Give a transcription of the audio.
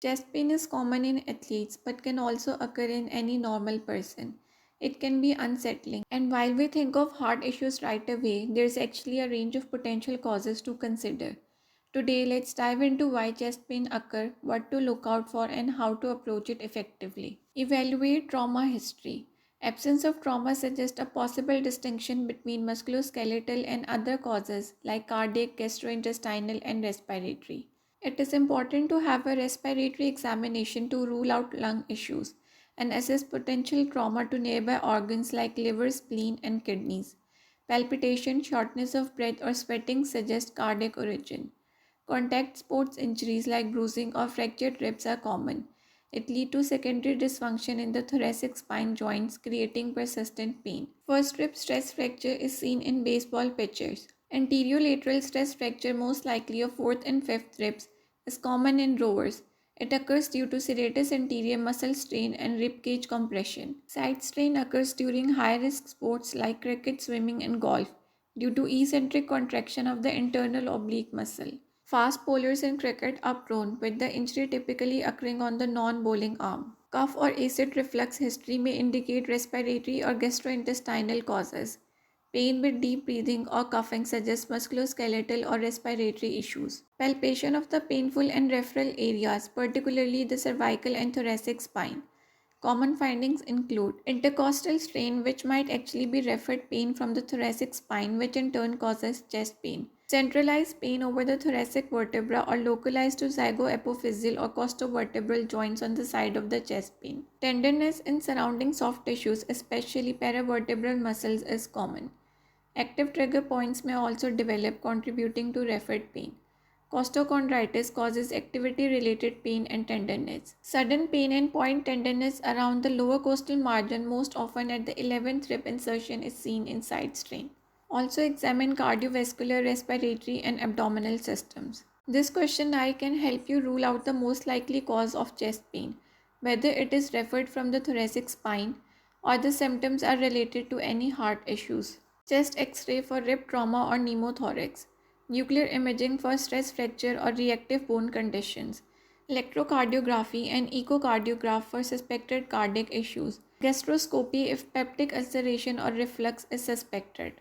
Chest pain is common in athletes but can also occur in any normal person. It can be unsettling. And while we think of heart issues right away, there's actually a range of potential causes to consider. Today, let's dive into why chest pain occur, what to look out for, and how to approach it effectively. Evaluate trauma history. Absence of trauma suggests a possible distinction between musculoskeletal and other causes like cardiac, gastrointestinal, and respiratory. It is important to have a respiratory examination to rule out lung issues and assess potential trauma to nearby organs like liver, spleen, and kidneys. Palpitation, shortness of breath, or sweating suggest cardiac origin. Contact sports injuries like bruising or fractured ribs are common. It leads to secondary dysfunction in the thoracic spine joints, creating persistent pain. First rib stress fracture is seen in baseball pitchers. Anterolateral stress fracture, most likely of fourth and fifth ribs, is common in rowers. It occurs due to serratus anterior muscle strain and rib cage compression. Side strain occurs during high-risk sports like cricket, swimming, and golf due to eccentric contraction of the internal oblique muscle. Fast bowlers in cricket are prone, with the injury typically occurring on the non-bowling arm. Cough or acid reflux history may indicate respiratory or gastrointestinal causes. Pain with deep breathing or coughing suggests musculoskeletal or respiratory issues. Palpation of the painful and referral areas, particularly the cervical and thoracic spine. Common findings include intercostal strain, which might actually be referred pain from the thoracic spine, which in turn causes chest pain. Centralized pain over the thoracic vertebra or localized to zygoepiphyseal or costovertebral joints on the side of the chest pain. Tenderness in surrounding soft tissues, especially paravertebral muscles, is common. Active trigger points may also develop, contributing to referred pain. Costochondritis causes activity-related pain and tenderness. Sudden pain and point tenderness around the lower costal margin, most often at the 11th rib insertion, is seen in side strain. Also examine cardiovascular, respiratory, and abdominal systems. This questionnaire can help you rule out the most likely cause of chest pain, whether it is referred from the thoracic spine or the symptoms are related to any heart issues. Chest X-ray for rib trauma or pneumothorax. Nuclear imaging for stress fracture or reactive bone conditions. Electrocardiography and echocardiograph for suspected cardiac issues. Gastroscopy if peptic ulceration or reflux is suspected.